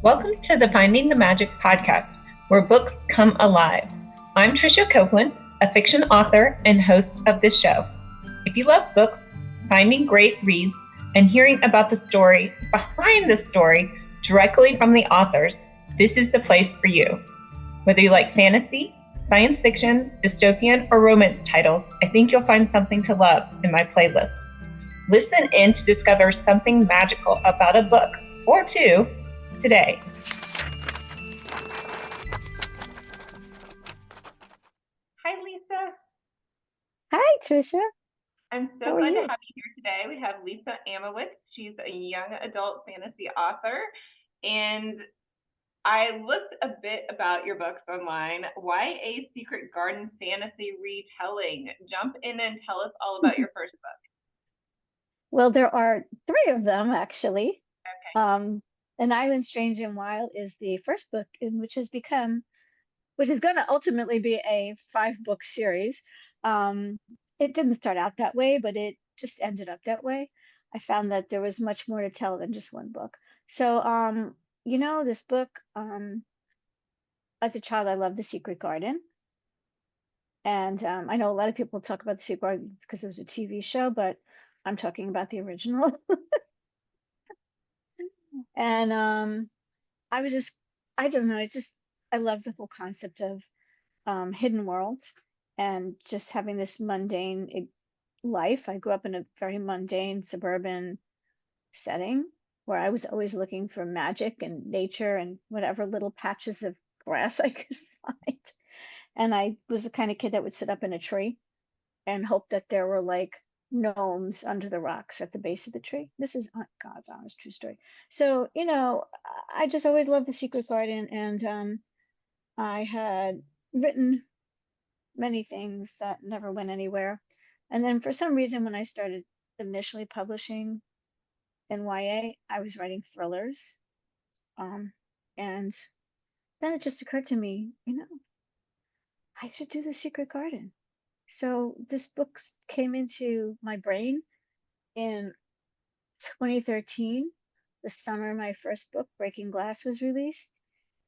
Welcome to the Finding the Magic podcast, where books come alive. I'm Tricia Copeland, a fiction author and host of this show. If you love books, finding great reads, and hearing about the story behind the story directly from the authors, this is the place for you. Whether you like fantasy, science fiction, dystopian, or romance titles, I think you'll find something to love in my playlist. Listen in to discover something magical about a book or two today. Hi, Lisa. Hi, Tricia. I'm How so are glad to you? have you here today. We have Lisa Amowitz. She's a young adult fantasy author. And I looked a bit about your books online. YA Secret Garden Fantasy Retelling. Jump in and tell us all about your first book. Well, there are three of them actually. Okay. Um, An Island Strange and Wild is the first book, which which is going to ultimately be a 5-book series. Um, it didn't start out that way, but it just ended up that way. I found that there was much more to tell than just one book. So, this book, as a child, I loved The Secret Garden. And I know a lot of people talk about The Secret Garden because it was a TV show, but I'm talking about the original. And I was just, I don't know, I love the whole concept of hidden worlds and just having this mundane life. I grew up in a very mundane suburban setting where I was always looking for magic and nature and whatever little patches of grass I could find. And I was the kind of kid that would sit up in a tree and hope that there were like gnomes under the rocks at the base of the tree. This is God's honest true story. So, I just always loved The Secret Garden, and I had written many things that never went anywhere. And then for some reason, when I started initially publishing in YA, I was writing thrillers. And then it just occurred to me, I should do The Secret Garden. So this book came into my brain in 2013, the summer my first book, Breaking Glass, was released.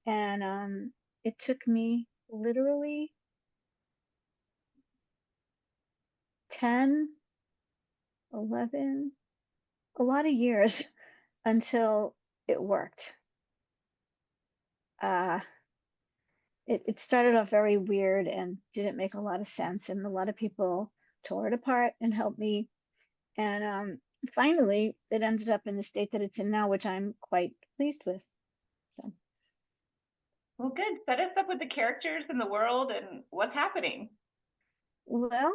And it took me literally 10, 11, a lot of years until it worked. Uh, it started off very weird and didn't make a lot of sense. And a lot of people tore it apart and helped me. And finally, it ended up in the state that it's in now, which I'm quite pleased with. So. Well, good. Set us up with the characters and the world and what's happening. Well,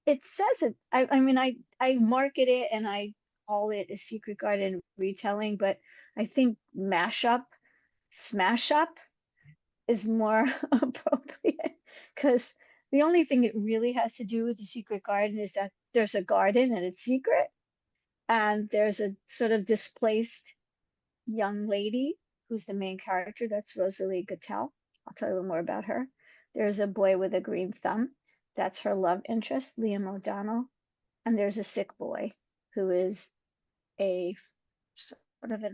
it says it. I market it and I call it a Secret Garden retelling, but I think mashup, smash up is more appropriate because the only thing it really has to do with the Secret Garden is that there's a garden and it's secret, and there's a sort of displaced young lady who's the main character. That's Rosalie Gattel. I'll tell you a little more about her. There's a boy with a green thumb. That's her love interest, Liam O'Donnell. And there's a sick boy who is a sort of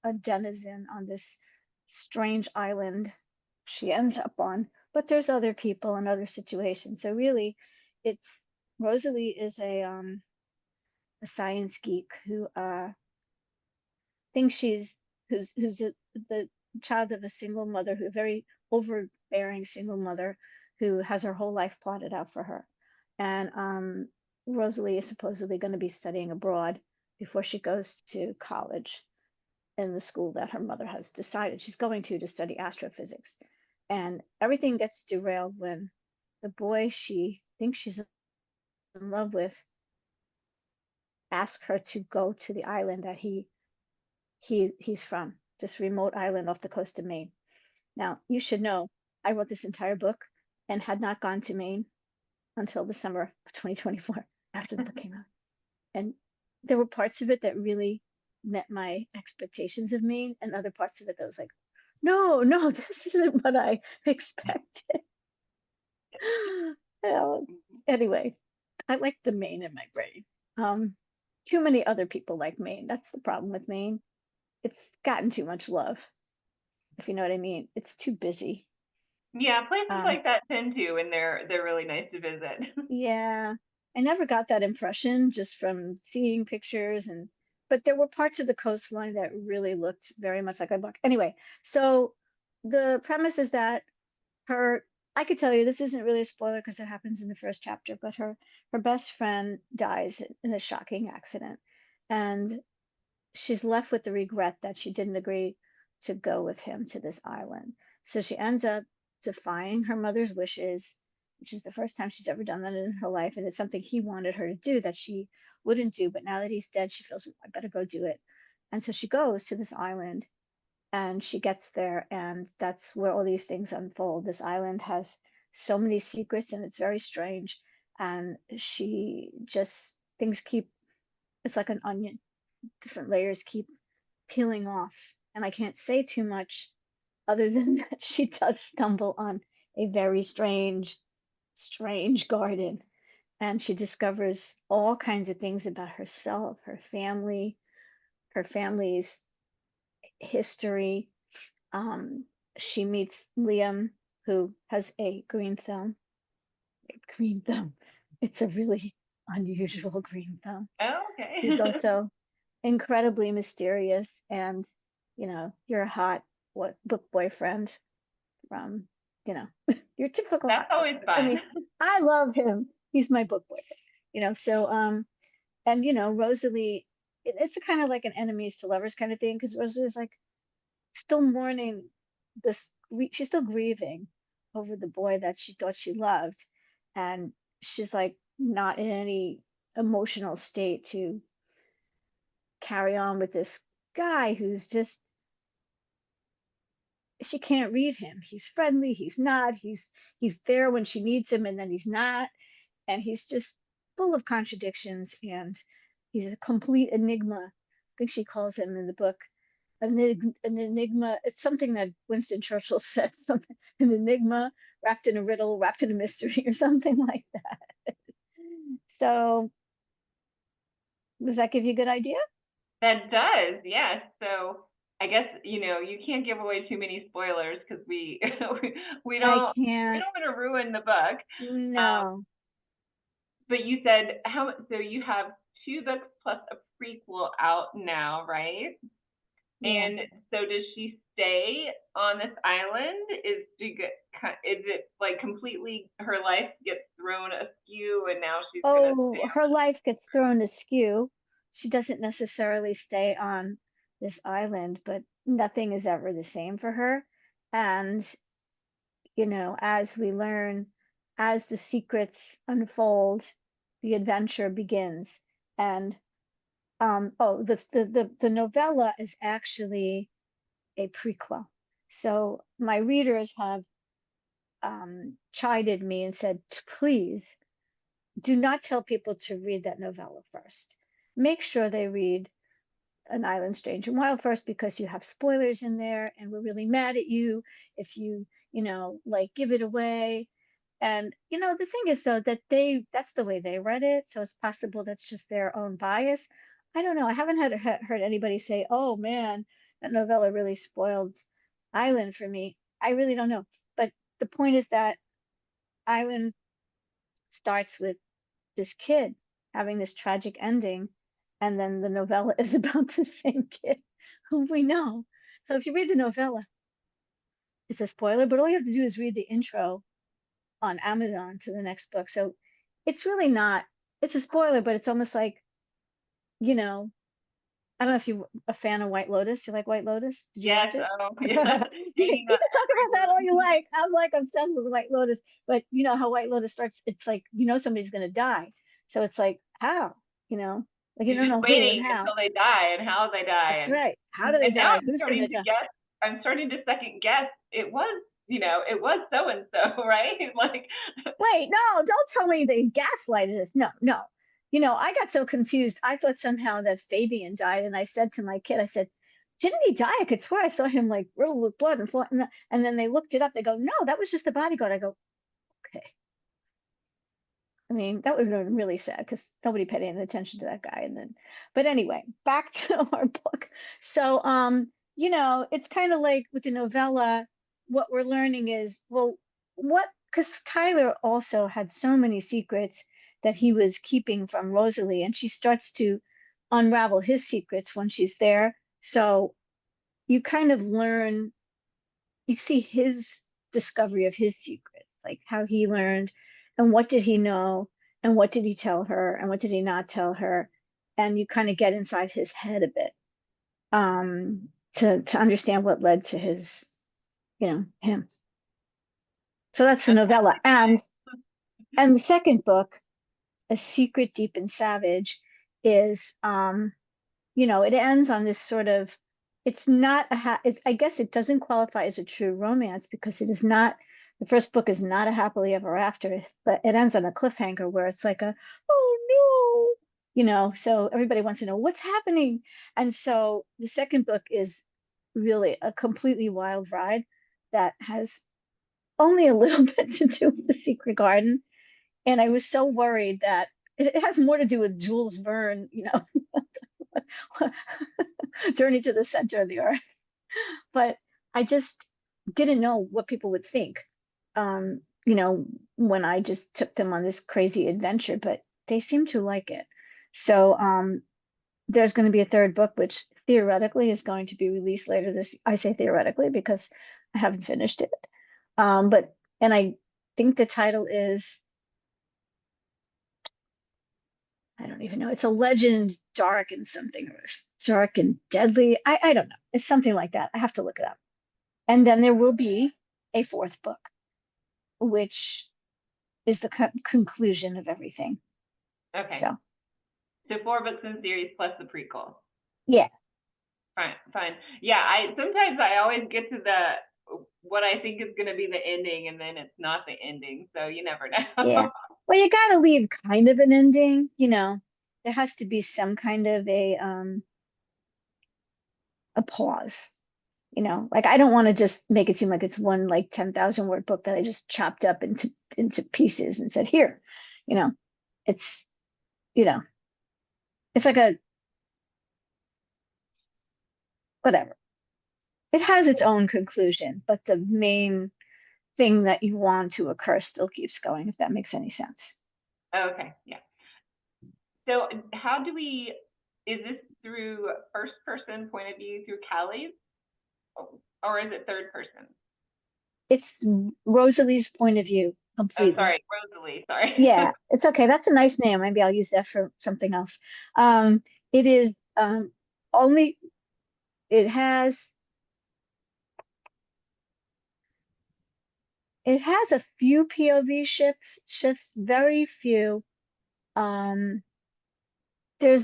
a denizen on this strange island she ends up on. But there's other people and other situations. So really, it's Rosalie is a science geek who thinks who's the child of a single mother, who a very overbearing single mother who has her whole life plotted out for her. And Rosalie is supposedly going to be studying abroad before she goes to college in the school that her mother has decided she's going to study astrophysics. And everything gets derailed when the boy she thinks she's in love with asks her to go to the island that he's from, this remote island off the coast of Maine. Now, you should know, I wrote this entire book and had not gone to Maine until the summer of 2024 after the book came out. And there were parts of it that really met my expectations of Maine, and other parts of it that was like, no, no, this isn't what I expected. Well, anyway, I like the Maine in my brain. Too many other people like Maine. That's the problem with Maine. It's gotten too much love. if you know what I mean. It's too busy. Yeah, places Um, like that tend to, and they're really nice to visit. yeah, I never got that impression just from seeing pictures but there were parts of the coastline that really looked very much like a book. Anyway, so the premise is that her, I could tell you this isn't really a spoiler because it happens in the first chapter, but her best friend dies in a shocking accident, and she's left with the regret that she didn't agree to go with him to this island. So she ends up defying her mother's wishes, which is the first time she's ever done that in her life. And it's something he wanted her to do that she wouldn't do. But now that he's dead, she feels, I better go do it. And so she goes to this island and she gets there. And that's where all these things unfold. This island has so many secrets and it's very strange. And she just, things keep, it's like an onion, different layers keep peeling off. And I can't say too much other than that she does stumble on a very strange, strange garden. And she discovers all kinds of things about herself, her family's history. Um, she meets Liam, who has a green thumb. Green thumb. It's a really unusual green thumb. Oh, He's okay. also incredibly mysterious and you're a hot what book boyfriend from your typical That's hot book always I fun. mean, I love him, he's my book boyfriend, so and Rosalie, it's the kind of like an enemies to lovers kind of thing because Rosalie's like still mourning this, she's still grieving over the boy that she thought she loved, and she's like not in any emotional state to carry on with this guy who's just, she can't read him. He's friendly, he's not, he's there when she needs him and then he's not, and he's just full of contradictions, and he's a complete enigma. I think she calls him in the book an enigma. It's something that Winston Churchill said, something, an enigma wrapped in a riddle, wrapped in a mystery, or something like that. So does that give you a good idea? That does, yes. So I guess, you can't give away too many spoilers because we I don't we can't. don't want to ruin the book. Um, No. but you said so you have two books plus a prequel out now, right? Yeah. And so does she stay on this island? Is it like completely her life gets thrown askew and now she's gonna Oh, stay her life gets thrown askew. She doesn't necessarily stay on this island, but nothing is ever the same for her. And, as we learn, as the secrets unfold, the adventure begins. And the novella is actually a prequel. So my readers have chided me and said, please do not tell people to read that novella first. Make sure they read An Island Strange and Wild first because you have spoilers in there and we're really mad at you if you, like give it away. And the thing is though that that's the way they read it, so it's possible that's just their own bias. I don't know. I haven't heard anybody say, "Oh man, that novella really spoiled Island for me." I really don't know. But the point is that Island starts with this kid having this tragic ending, and then the novella is about the same kid who we know. So if you read the novella, it's a spoiler, but all you have to do is read the intro on Amazon to the next book. So it's really not, it's a spoiler, but it's almost like, you know, I don't know if you're a fan of White Lotus. You like White Lotus? Did you watch yes, it? yes, You can hanging on talk every about that all you word. like. I'm like obsessed with White Lotus, but you know how White Lotus starts, it's like, somebody's going to die. So it's like, how? You know, like you You're don't just know who and waiting how. until they die and how they die That's right. How do they and now die? Who's going to die? I'm starting to second guess it was so and so, right? Like Wait, no, don't tell me they gaslighted us. No, no. I got so confused. I thought somehow that Fabian died. And I said to my kid, I said, didn't he die? I could swear I saw him like riddled with blood and flood. And then they looked it up. They go, no, that was just the bodyguard. I go, okay. I mean, that would have been really sad because nobody paid any attention to that guy. And then, but anyway, back to our book. So, it's kind of like with the novella, what we're learning is, well, because Tyler also had so many secrets that he was keeping from Rosalie, and she starts to unravel his secrets when she's there. So you kind of learn, you see his discovery of his secrets, like how he learned and what did he know and what did he tell her and what did he not tell her. And you kind of get inside his head a bit to understand what led to his, him. So that's the novella. And the second book, A Secret Deep and Savage, is it ends on this sort of, it's not I guess it doesn't qualify as a true romance because it is not, the first book is not a happily ever after, but it ends on a cliffhanger where it's like oh no, so everybody wants to know what's happening. And so the second book is really a completely wild ride that has only a little bit to do with the Secret Garden. And I was so worried that it has more to do with Jules Verne, Journey to the Center of the Earth. But I just didn't know what people would think, when I just took them on this crazy adventure, but they seem to like it. So there's going to be a third book, which theoretically is going to be released later this. I say theoretically because I haven't finished it. And I think the title is, I don't even know. It's a legend, dark and something, or dark and deadly. I don't know. It's something like that. I have to look it up. And then there will be a fourth book, which is the conclusion of everything. Okay. So 4 books in series plus the prequel. Yeah. Fine. Yeah, sometimes I always get to the what I think is going to be the ending, and then it's not the ending. So you never know. Yeah. Well, you got to leave kind of an ending. There has to be some kind of a pause. Like I don't want to just make it seem like it's one like 10,000 word book that I just chopped up into pieces and said, here, you know, it's, you know, it's like a whatever. It has its own conclusion, but the main thing that you want to occur still keeps going, if that makes any sense. Okay, yeah. So how do we, is this through first person point of view through Callie's, or is it third person? It's Rosalie's point of view completely. Oh, sorry, Rosalie, sorry. Yeah, it's okay. That's a nice name. Maybe I'll use that for something else. It is only, it has a few POV shifts, very few. There's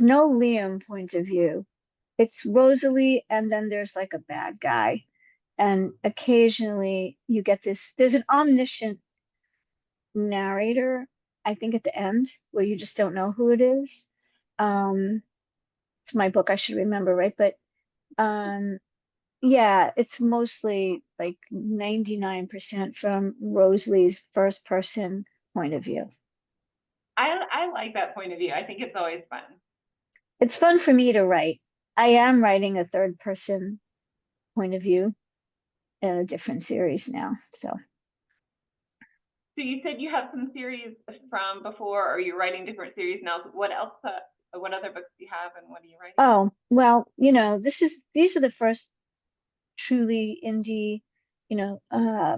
no Liam point of view. It's Rosalie, and then there's like a bad guy. And occasionally you get this, there's an omniscient narrator, I think at the end, where you just don't know who it is. It's my book, I should remember, right? But yeah, it's mostly like 99% from Rosalie's first person point of view. I like that point of view. I think it's always fun. It's fun for me to write. I am writing a third person point of view in a different series now. So you said you have some series from before, or you're writing different series now. What else? What other books do you have, and what are you writing? Oh, well, these are the first truly indie,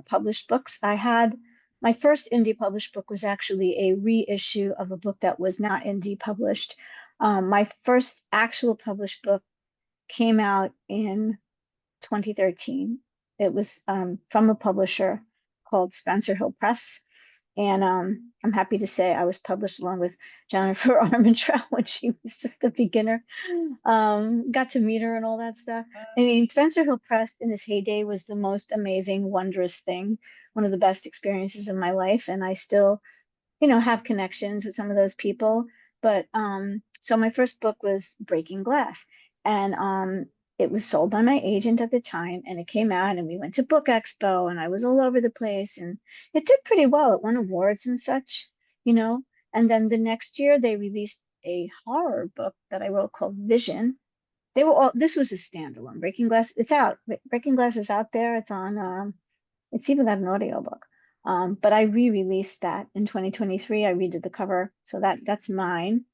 published books. I had my first indie published book was actually a reissue of a book that was not indie published. My first actual published book came out in 2013. It was from a publisher called Spencer Hill Press. And I'm happy to say I was published along with Jennifer Armentrout when she was just a beginner. Got to meet her and all that stuff. I mean, Spencer Hill Press in his heyday was the most amazing, wondrous thing, one of the best experiences of my life. And I still, have connections with some of those people. But so my first book was Breaking Glass. And it was sold by my agent at the time, and it came out, and we went to Book Expo, and I was all over the place, and it did pretty well. It won awards and such, And then the next year, they released a horror book that I wrote called Vision, They were all, this was a standalone. Breaking Glass, it's out. Breaking Glass is out there. It's on, it's even got an audiobook. But I re-released that in 2023. I redid the cover. So that's mine.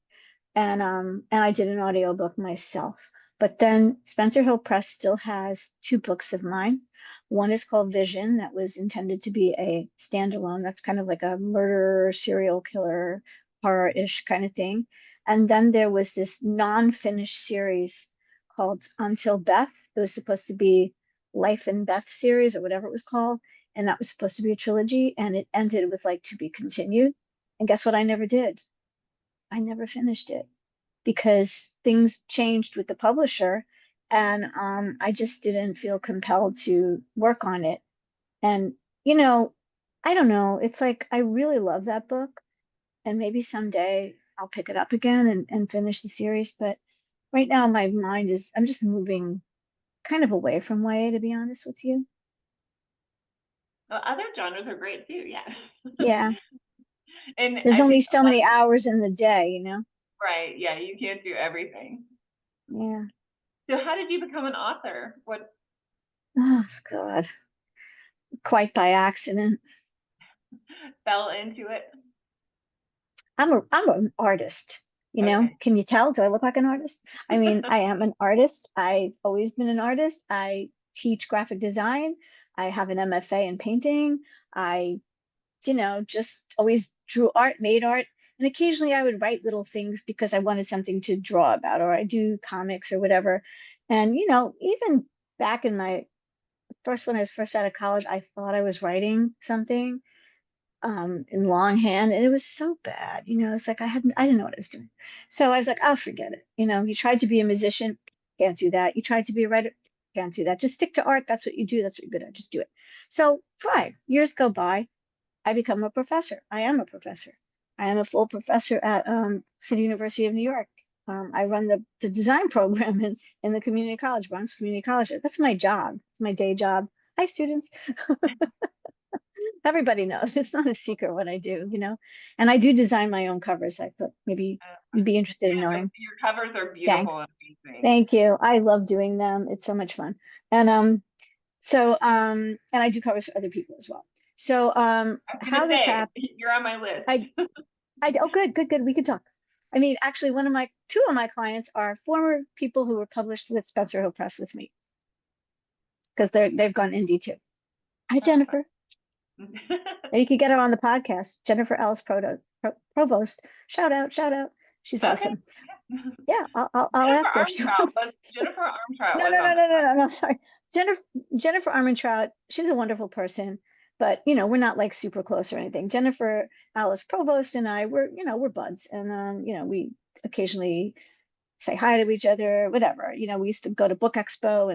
And I did an audiobook myself. But then Spencer Hill Press still has two books of mine. One is called Vision, that was intended to be a standalone. That's kind of like a murderer, serial killer, horror-ish kind of thing. And then there was this non-finished series called Until Beth. It was supposed to be Life and Beth series or whatever it was called. And that was supposed to be a trilogy. And it ended with like to be continued. And guess what? I never did. I never finished it because things changed with the publisher, and I just didn't feel compelled to work on it. And you know, I don't know. It's like I really love that book, and maybe someday I'll pick it up again and finish the series. But right now, my mind is I'm just moving kind of away from YA, to be honest with you. Well, other genres are great too, yeah. Yeah, And there's I only think so many hours in the day, you know. right, yeah, you can't do everything. Yeah. So how did you become an author? What Oh God, quite by accident. fell into it? I'm an artist, you know. Okay. Can you tell? Do I look like an artist? I mean, I am an artist. I've always been an artist. I teach graphic design. I have an MFA in painting. I, just always drew art, made art. And occasionally I would write little things because I wanted something to draw about, or I do comics or whatever. And, even back in my when I was first out of college, I thought I was writing something in longhand, and it was so bad. It's like I didn't know what I was doing. So I was like, I'll forget it. You tried to be a musician, can't do that. You tried to be a writer, can't do that. Just stick to art. That's what you do. That's what you're good at. Just do it. So fine. Years go by. I become a professor. I am a professor. I am a full professor at City University of New York. I run the design program in the community college, Bronx Community College. That's my job. It's my day job. Hi, students. Everybody knows it's not a secret what I do. And I do design my own covers. I thought maybe you'd be interested in Yeah, knowing. your covers are beautiful Thanks. and amazing. Thank you. I love doing them. It's so much fun. And and I do covers for other people as well. So I was how gonna this say happened, you're on my I list. oh good, good, good. We can talk. I mean, actually two of my clients are former people who were published with Spencer Hill Press with me because they've gone indie too. Hi, Jennifer. You could get her on the podcast. Jennifer Ellis Provost. Shout out, shout out. She's Okay. awesome. Yeah, I'll Jennifer ask her if she Armtrout wants. was Jennifer Armtrout No, was no, on no, the no, no, no, no. Sorry, Jennifer Armentrout. She's a wonderful person, but we're not like super close or anything. Jennifer Alice Provost and I, we're buds, and we occasionally say hi to each other, whatever. We used to go to book expos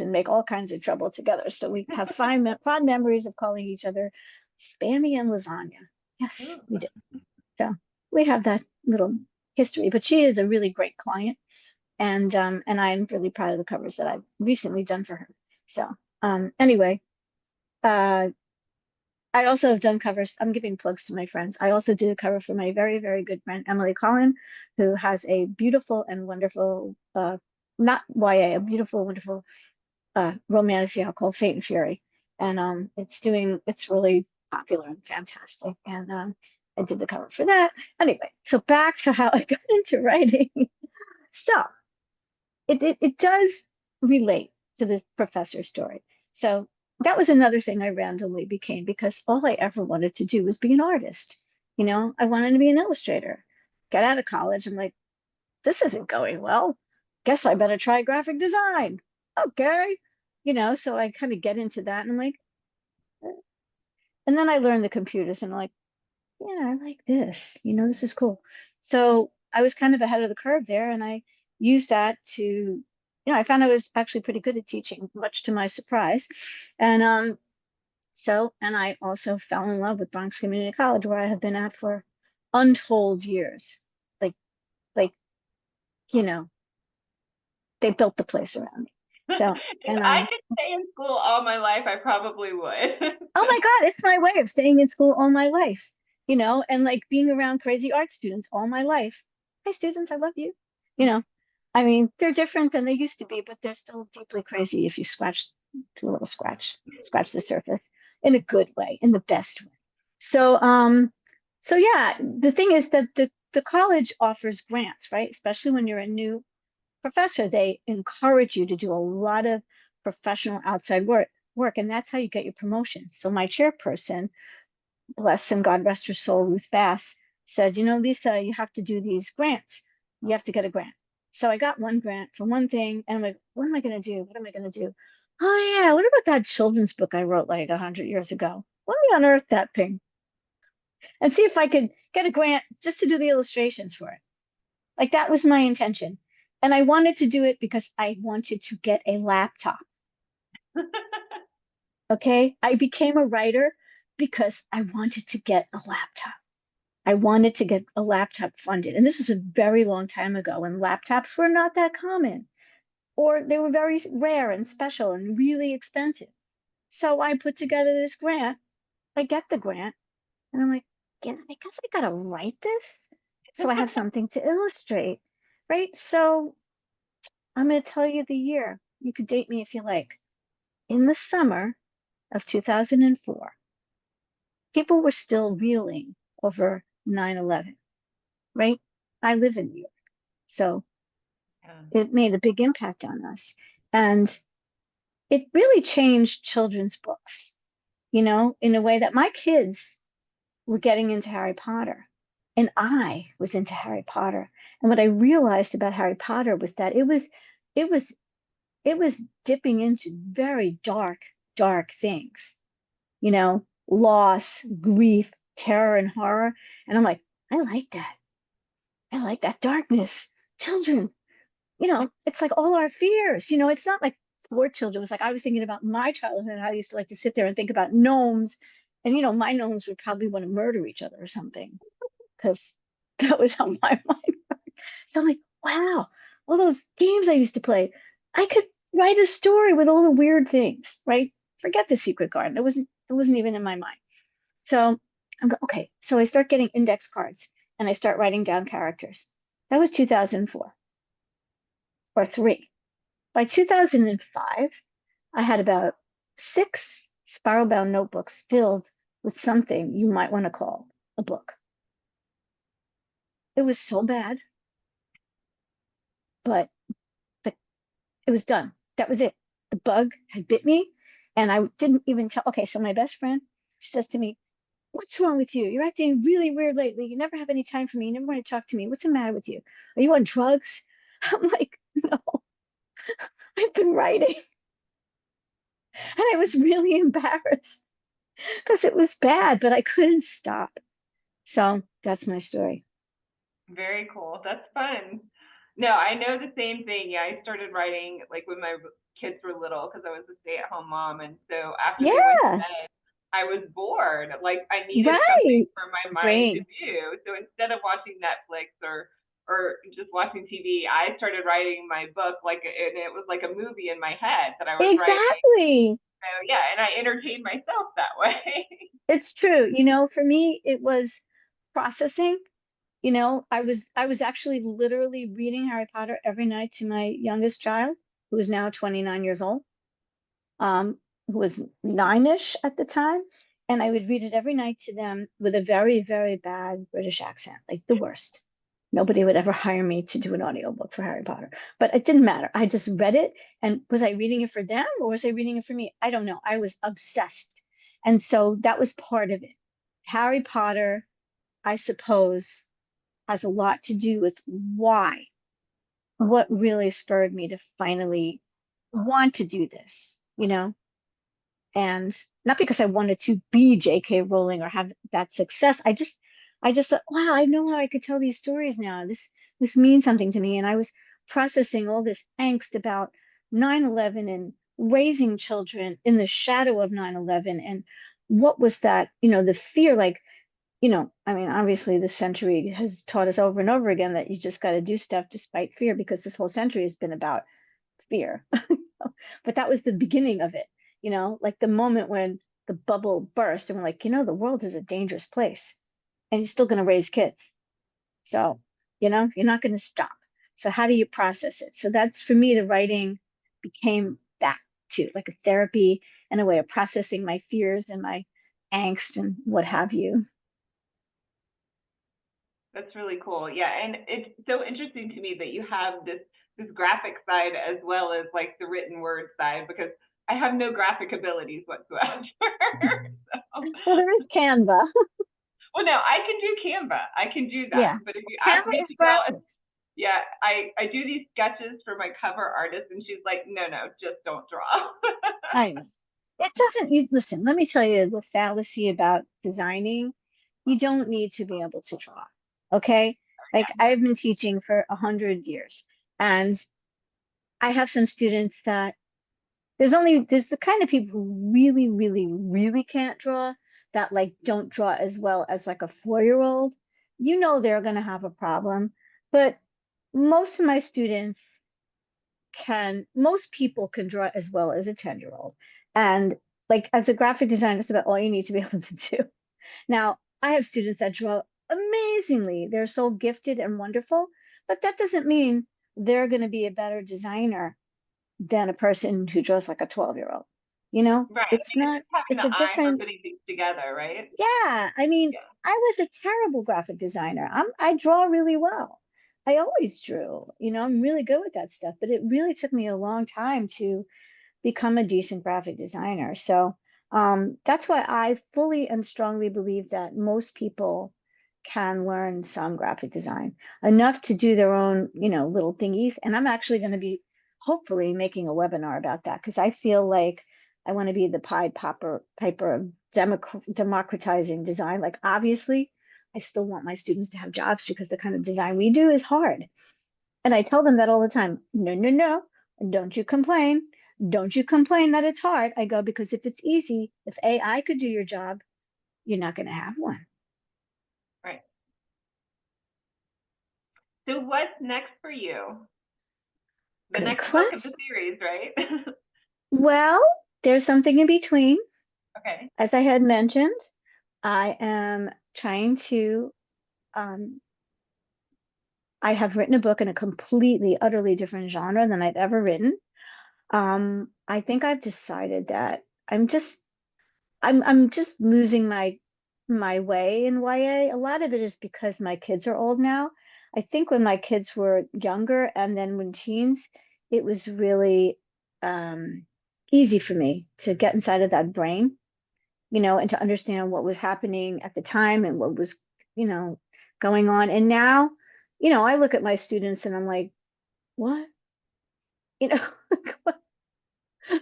and make all kinds of trouble together. So we have fond memories of calling each other Spammy and Lasagna. Yes, we Ooh. do. So we have that little history, but she is a really great client. And I'm really proud of the covers that I've recently done for her. So anyway, uh, I also have done covers. I'm giving plugs to my friends. I also did a cover for my very, very good friend Emily Collin, who has a beautiful and wonderful, not YA, a beautiful, wonderful romance serial called Fate and Fury, and it's really popular and fantastic. And I did the cover for that. Anyway, so back to how I got into writing. So it does relate to this professor story. So that was another thing I randomly became because all I ever wanted to do was be an artist. I wanted to be an illustrator. Got out of college, I'm like, this isn't going well. Guess I better try graphic design. Okay. So I kind of get into that and I'm like, eh. And then I learned the computers and I'm like, yeah, I like this. This is cool. So I was kind of ahead of the curve there, and I used that to, I found I was actually pretty good at teaching, much to my surprise. And and I also fell in love with Bronx Community College, where I have been at for untold years. Like, like, you know, they built the place around me. So, If and I could stay in school all my life, I probably would. oh my God, it's my way of staying in school all my life, and like being around crazy art students all my life. Hi, students, I love you. You know, I mean, they're different than they used to be, but they're still deeply crazy if you do a little scratch the surface in a good way, in the best way. So, so yeah, the thing is that the college offers grants, right? Especially when you're a new professor, they encourage you to do a lot of professional outside work, and that's how you get your promotions. So my chairperson, bless him, God rest her soul, Ruth Bass, said, Lisa, you have to do these grants. You have to get a grant. So I got one grant for one thing, and I'm like, what am I going to do? What am I going to do? Oh, yeah, what about that children's book I wrote like 100 years ago? Let me unearth that thing and see if I could get a grant just to do the illustrations for it. Like that was my intention. And I wanted to do it because I wanted to get a laptop. Okay. I became a writer because I wanted to get a laptop. I wanted to get a laptop funded. And this was a very long time ago when laptops were not that common, or they were very rare and special and really expensive. So I put together this grant. I get the grant, and I'm like, yeah, I guess I gotta write this so I have something to illustrate, right? So I'm going to tell you the year. You could date me if you like. In the summer of 2004, people were still reeling over 9/11, right? I live in New York, so Yeah. it made a big impact on us. And it really changed children's books, in a way that my kids were getting into Harry Potter. And I was into Harry Potter. And what I realized about Harry Potter was that it was it was dipping into very dark, dark things, loss, grief, terror, and horror. And I'm like, I like that. I like that darkness. Children, it's like all our fears. It's not like for children. It was like I was thinking about my childhood. I used to like to sit there and think about gnomes. And, my gnomes would probably want to murder each other or something because that was how my mind. So I'm like, wow, all those games I used to play, I could write a story with all the weird things, right? Forget the secret garden. It wasn't even in my mind. So okay. So I start getting index cards and I start writing down characters. That was 2004 or three. By 2005, I had about six spiral bound notebooks filled with something you might want to call a book. It was so bad, but the it was done. That was it. The bug had bit me, and I didn't even tell. Okay, so my best friend, she says to me, "What's wrong with you? You're acting really weird lately. You never have any time for me. You never want to talk to me. What's the matter with you? Are you on drugs?" I'm like, "No, I've been writing." And I was really embarrassed because it was bad, but I couldn't stop. So that's my story. Very cool. That's fun. No, I know the same thing. Yeah, I started writing like when my kids were little because I was a stay-at-home mom, and so after they went to Yeah, bed, I was bored. Like I needed something right. for my mind to Brain. do. So instead of watching Netflix or just watching TV, I started writing my book and it was like a movie in my head that I was writing. Exactly. So yeah, and I entertained myself that way. It's true. For me, it was processing. I was actually literally reading Harry Potter every night to my youngest child, who is now 29 years old, who was nine-ish at the time. And I would read it every night to them with a very, very bad British accent, like the worst. Nobody would ever hire me to do an audiobook for Harry Potter. But it didn't matter. I just read it. And was I reading it for them or was I reading it for me? I don't know. I was obsessed. And so that was part of it. Harry Potter, I suppose, has a lot to do with what really spurred me to finally want to do this. And not because I wanted to be J.K. Rowling or have that success. I just thought, wow, I know how I could tell these stories now. This means something to me. And I was processing all this angst about 9/11 and raising children in the shadow of 9/11 and what was that, the fear, like, I mean, obviously this century has taught us over and over again that you just got to do stuff despite fear because this whole century has been about fear. But that was the beginning of it, like the moment when the bubble burst and we're like, the world is a dangerous place and you're still going to raise kids. So, you're not going to stop. So how do you process it? So that's for me, the writing became that too, like a therapy and a way of processing my fears and my angst and what have you. That's really cool. Yeah, and it's so interesting to me that you have this graphic side as well as like the written word side because I have no graphic abilities whatsoever. So, Well, there is Canva. well, no, I can do Canva. I can do that. Yeah. But if you ask Canva me is to go, graphics. yeah, I do these sketches for my cover artist, and she's like, no, no, just don't draw. I know. It doesn't, you listen, let me tell you the fallacy about designing. You don't need to be able to draw. Okay. Like I've been teaching for 100 years, and I have some students that there's the kind of people who really, really, really can't draw, that like don't draw as well as like a 4-year-old. You know they're gonna have a problem. But most of my students most people can draw as well as a 10-year-old. And like as a graphic designer, that's about all you need to be able to do. Now, I have students that draw amazingly. They're so gifted and wonderful, but that doesn't mean they're going to be a better designer than a person who draws like a 12-year-old. You know, Right. I it's think it's not, just having it's the a eye for different, putting things together, right? yeah. I mean, Yeah. I was a terrible graphic designer. I draw really well. I always drew, I'm really good with that stuff, but it really took me a long time to become a decent graphic designer. So that's why I fully and strongly believe that most people can learn some graphic design enough to do their own, little thingies. And I'm actually going to be hopefully making a webinar about that because I feel like I want to be the Piper of democratizing design. Like obviously, I still want my students to have jobs because the kind of design we do is hard. And I tell them that all the time. No, no, no. Don't you complain. Don't you complain that it's hard. I go, because if it's easy, if AI could do your job, you're not going to have one. Right. So what's next for you? The Good next book of the question. series, right? Well, there's something in between. Okay. As I had mentioned, I am trying to, um, I have written a book in a completely, utterly different genre than I've ever written. I think I've decided that I'm just losing my way in YA. A lot of it is because my kids are old now. I think when my kids were younger and then when teens, it was really easy for me to get inside of that brain, and to understand what was happening at the time and what was, you know, going on. And now, I look at my students and I'm like, what? You know, I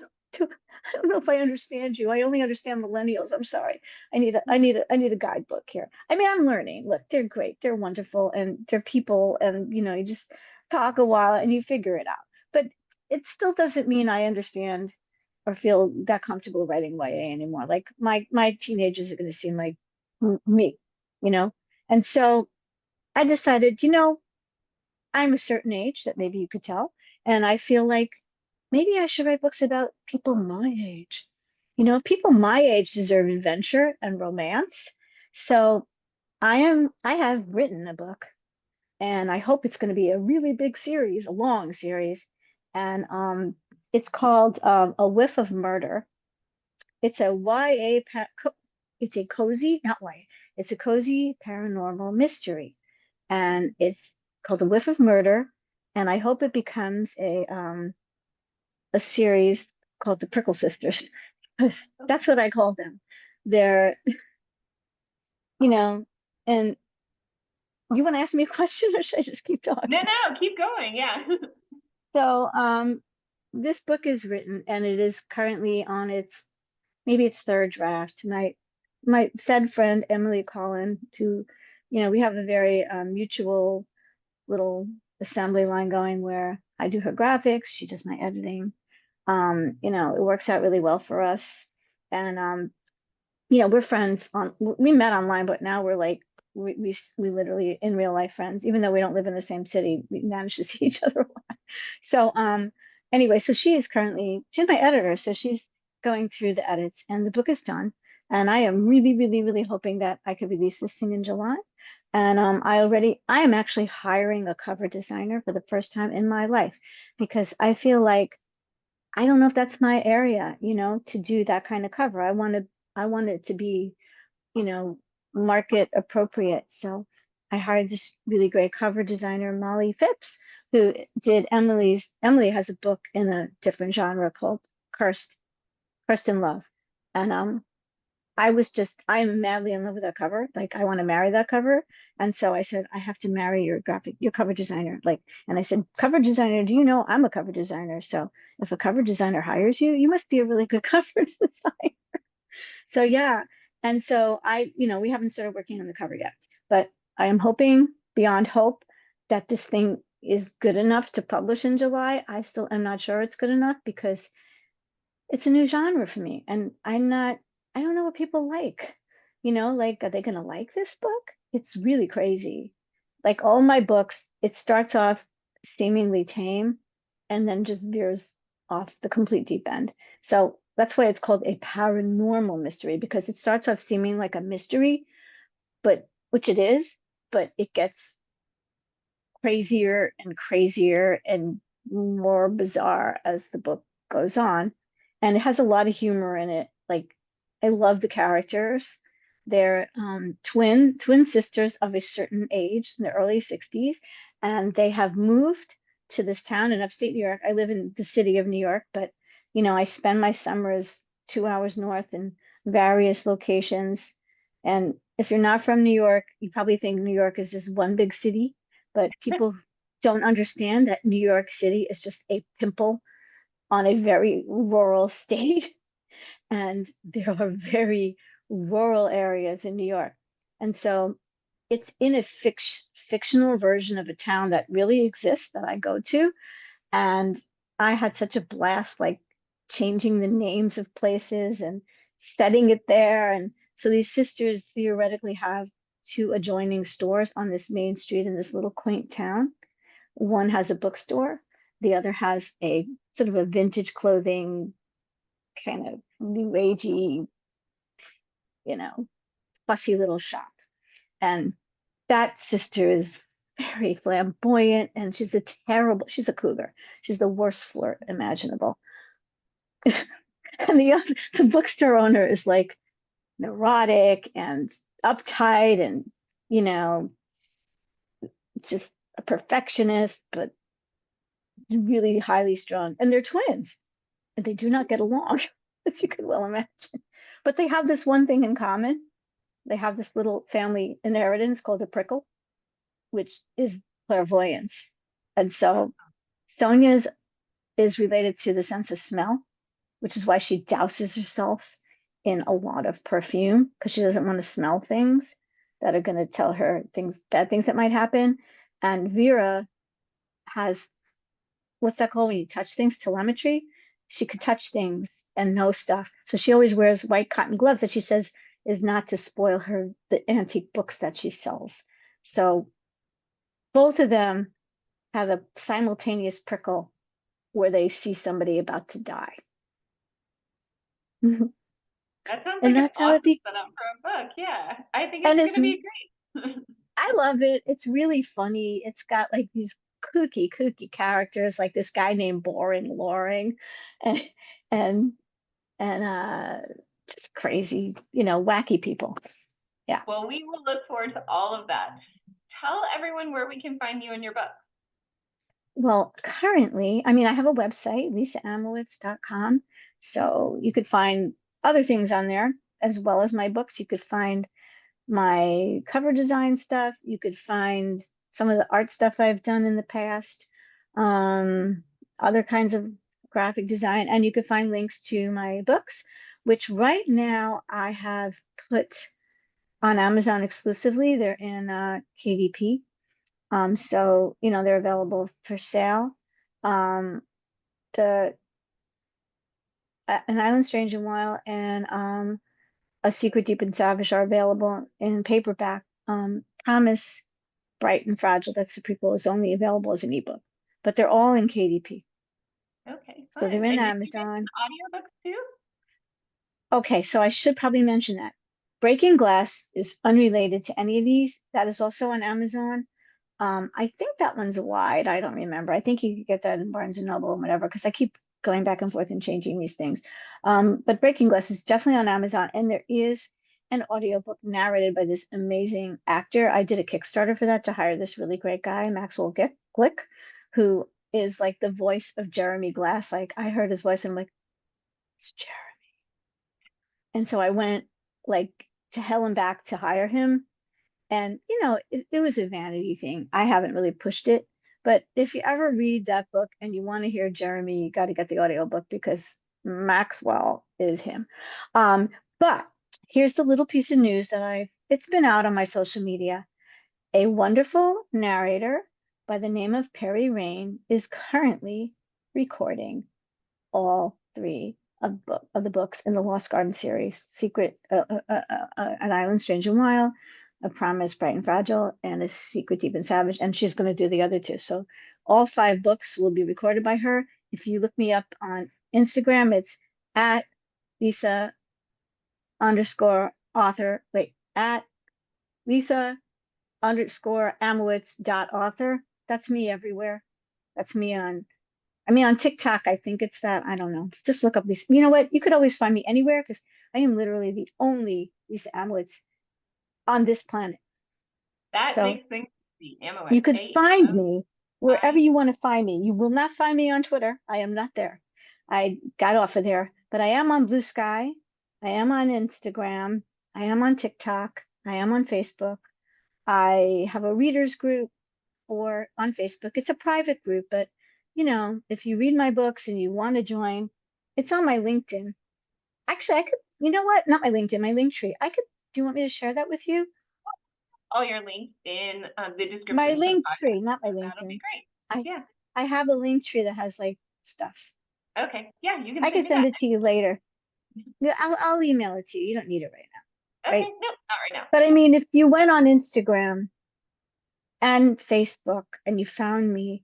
don't know if I understand you. I only understand millennials. I'm sorry. I need a guidebook here. I mean, I'm learning. Look, they're great. They're wonderful and they're people and you just talk a while and you figure it out. But it still doesn't mean I understand or feel that comfortable writing YA anymore. Like my teenagers are going to seem like me, you know? And so I decided, I'm a certain age that maybe you could tell, and I feel like maybe I should write books about people my age. People my age deserve adventure and romance. So I have written a book and I hope it's going to be a really big series, a long series. And it's called A Whiff of Murder. It's a it's a cozy, not YA, it's a cozy paranormal mystery. And it's called A Whiff of Murder. And I hope it becomes a series called the Prickle Sisters. That's what I call them. They're, you know, and you want to ask me a question or should I just keep No, talking? no, keep going. Yeah. So, this book is written and it is currently on maybe its third draft. My said friend Emily Collin, who, we have a very mutual little assembly line going where I do her graphics, she does my editing. It works out really well for us. And we're friends we met online, but now we're like we literally in real life friends, even though we don't live in the same city, we manage to see each other a lot. So anyway, so she's my editor, so she's going through the edits and the book is done. And I am really, really, really hoping that I could release this thing in July. And I am actually hiring a cover designer for the first time in my life because I feel like I don't know if that's my area, to do that kind of cover. I want it to be, you know, market appropriate. So I hired this really great cover designer, Molly Phipps, who did Emily has a book in a different genre called Cursed, Cursed in Love. And I'm madly in love with that cover. Like I want to marry that cover. And so I said, I have to marry your cover designer. And I said, cover designer, do you know I'm a cover designer? So if a cover designer hires you, you must be a really good cover designer. So yeah. And so we haven't started working on the cover yet, but I am hoping beyond hope that this thing is good enough to publish in July. I still am not sure it's good enough because it's a new genre for me and I don't know what people like. Like are they going to like this book? It's really crazy. Like all my books, it starts off seemingly tame and then just veers off the complete deep end. So that's why it's called a paranormal mystery because it starts off seeming like a mystery, but which it is, but it gets crazier and more bizarre as the book goes on. And it has a lot of humor in it. Like I love the characters. They're twin sisters of a certain age in the early 60s, and they have moved to this town in upstate New York. I live in the city of New York, but I spend my summers 2 hours north in various locations. And if you're not from New York, you probably think New York is just one big city, but people don't understand that New York City is just a pimple on a very rural state. And there are very rural areas in New York. And so it's in a fictional version of a town that really exists that I go to. And I had such a blast, like changing the names of places and setting it there. And so these sisters theoretically have two adjoining stores on this main street in this little quaint town. One has a bookstore, the other has a sort of a vintage clothing, kind of new agey, you know, fussy little shop. And that sister is very flamboyant and she's a cougar. She's the worst flirt imaginable. And the bookstore owner is like neurotic and uptight and, you know, just a perfectionist, but really highly strung. And they're twins and they do not get along, as you can well imagine. But they have this one thing in common. They have this little family inheritance called a prickle, which is clairvoyance. And so Sonia's is related to the sense of smell, which is why she douses herself in a lot of perfume because she doesn't want to smell things that are going to tell her bad things that might happen. And Vera has what's that called when you touch things? Telemetry. She could touch things and know stuff. So she always wears white cotton gloves that she says is not to spoil the antique books that she sells. So both of them have a simultaneous prickle where they see somebody about to die. And That sounds like an that's how it awesome be. setup for a book. Yeah, I think And it's going it's to be great. I love it. It's really funny. It's got like these kooky characters, like this guy named Boring Loring, and and and it's crazy, wacky people. Yeah. Well, we will look forward to all of that. Tell everyone where we can find you and your book. Well, currently, I mean, I have a website, lisaamowitz.com. So you could find other things on there as well as my books. You could find my cover design stuff. You could find some of the art stuff I've done in the past, um, other kinds of graphic design, and you could find links to my books, which right now I have put on Amazon exclusively. They're in KDP. So they're available for sale. Um, the An Island Strange and Wild and A Secret Deep and Savage are available in paperback. Thomas Bright and Fragile, that's the prequel, is only available as an ebook, but they're all in KDP. Okay, So fun. they're in And did you Amazon. mention audiobooks too? Okay, so I should probably mention that. Breaking Glass is unrelated to any of these. That is also on Amazon. I think that one's wide. I don't remember. I think you could get that in Barnes and Noble or whatever, because I keep going back and forth and changing these things. But Breaking Glass is definitely on Amazon, and there is an audiobook narrated by this amazing actor. I did a Kickstarter for that to hire this really great guy, Maxwell Glick, who is like the voice of Jeremy Glass. Like I heard his voice and I'm like, it's Jeremy. And so I went like to hell and back to hire him. And, it was a vanity thing. I haven't really pushed it. But if you ever read that book and you want to hear Jeremy, you got to get the audiobook because Maxwell is him. But here's the little piece of news that it's been out on my social media. A wonderful narrator by the name of Perry Rain is currently recording all three of the books in the Lost Garden series: Secret, An Island Strange and Wild, A Promise Bright and Fragile, and A Secret Deep and Savage. And she's going to do the other two. So all 5 books will be recorded by her. If you look me up on Instagram, it's at Lisa underscore author. Wait, at Lisa underscore Amowitz dot author. That's me everywhere. That's me on TikTok, I think it's that. I don't know. Just look up Lisa. You know what? You could always find me anywhere because I am literally the only Lisa Amowitz on this planet. That So makes things easy. Amowitz. you could find me wherever you want to find me. You will not find me on Twitter. I am not there. I got off of there, but I am on Blue Sky. I am on Instagram. I am on TikTok. I am on Facebook. I have a readers group or on Facebook. It's a private group, but if you read my books and you want to join, it's on my LinkedIn. Actually, I could, you know what? Not my LinkedIn, my Linktree. Do you want me to share that with you? All your links in the description. My Linktree, not my LinkedIn. That'll be great. Yeah. I have a Linktree that has like stuff. Okay. Yeah, you can. I can send it to you later. I'll email it to you. You don't need it right now. Okay. Right? No, not right now. But I mean, if you went on Instagram and Facebook and you found me,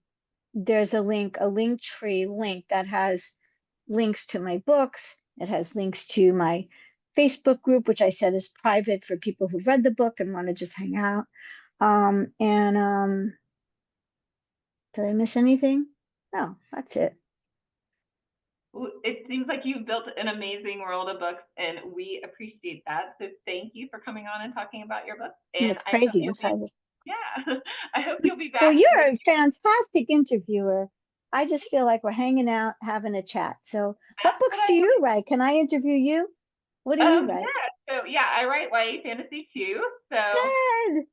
there's a Linktree link that has links to my books. It has links to my Facebook group, which I said is private for people who've read the book and want to just hang out. Did I miss anything? No, that's it. It seems like you've built an amazing world of books, and we appreciate that. So thank you for coming on and talking about your books. And it's crazy. Yeah, I hope you'll be back. Well, you're a fantastic interviewer. I just feel like we're hanging out, having a chat. So what books do you write? Can I interview you? What do you write? Yeah, I write YA fantasy too. So good.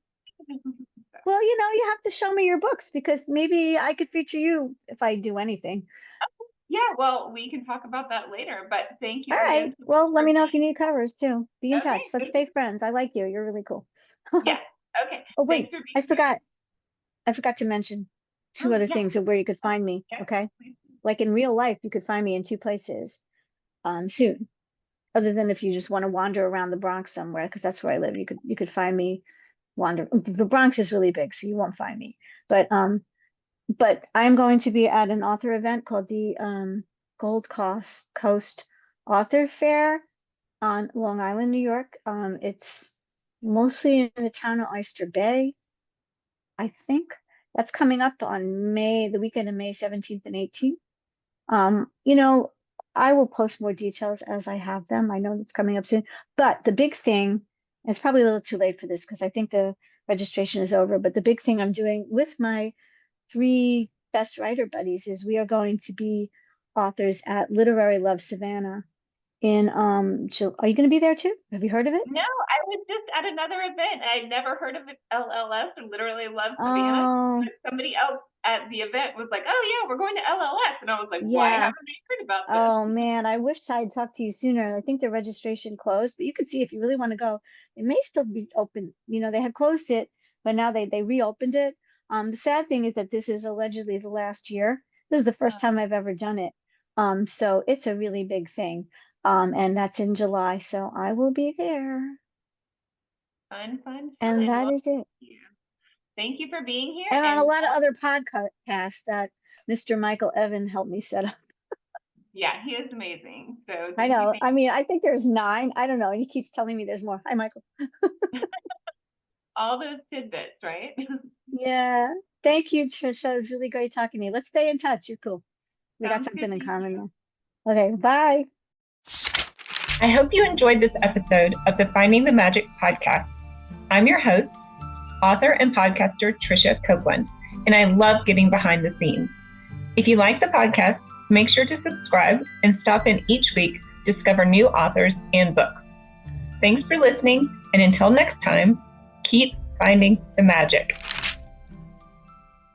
Well, you have to show me your books because maybe I could feature you if I do anything. Yeah, well, we can talk about that later, but thank you. All right. Well, let me know if you need covers too. Be in touch. Let's stay friends. I like you. You're really cool. Yeah. Okay. Oh, wait. I forgot to mention 2 other things of where you could find me. Okay. Like in real life, you could find me in 2 places soon. Other than if you just want to wander around the Bronx somewhere, because that's where I live. You could find me wander. The Bronx is really big, so you won't find me. But I'm going to be at an author event called the Gold Coast Author Fair on Long Island, New York. It's mostly in the town of Oyster Bay. I think that's coming up on the weekend of May 17th and 18th. I will post more details as I have them. I know it's coming up soon, but the big thing, it's probably a little too late for this because I think the registration is over, but the big thing I'm doing with my 3 best writer buddies is we are going to be authors at Literary Love Savannah in are you going to be there too? Have you heard of it? No, I was just at another event. I'd never heard of it, LLS, and Literally Love Savannah. Somebody else at the event was like, "Oh yeah, we're going to LLS," and I was like, "Why haven't I heard about this?" Oh man, I wish I had talked to you sooner. I think the registration closed, but you can see if you really want to go, it may still be open. They had closed it, but now they reopened it. The sad thing is that this is allegedly the last year. This is the first time I've ever done it. So it's a really big thing. And that's in July, so I will be there. Fun. And that is it. Thank you for being here. And on a lot of other podcasts that Mr. Michael Evan helped me set up. Yeah, he is amazing. So I thank you. know. I mean, I think there's 9. I don't know. And he keeps telling me there's more. Hi, Michael. All those tidbits, right? Yeah. Thank you, Trisha. It was really great talking to you. Let's stay in touch. You're cool. We got Sounds something good. in Thank common you. now. Okay, bye. I hope you enjoyed this episode of the Finding the Magic podcast. I'm your host, author and podcaster Trisha Copeland, and I love getting behind the scenes. If you like the podcast, make sure to subscribe and stop in each week to discover new authors and books. Thanks for listening, and until next time, keep finding the magic.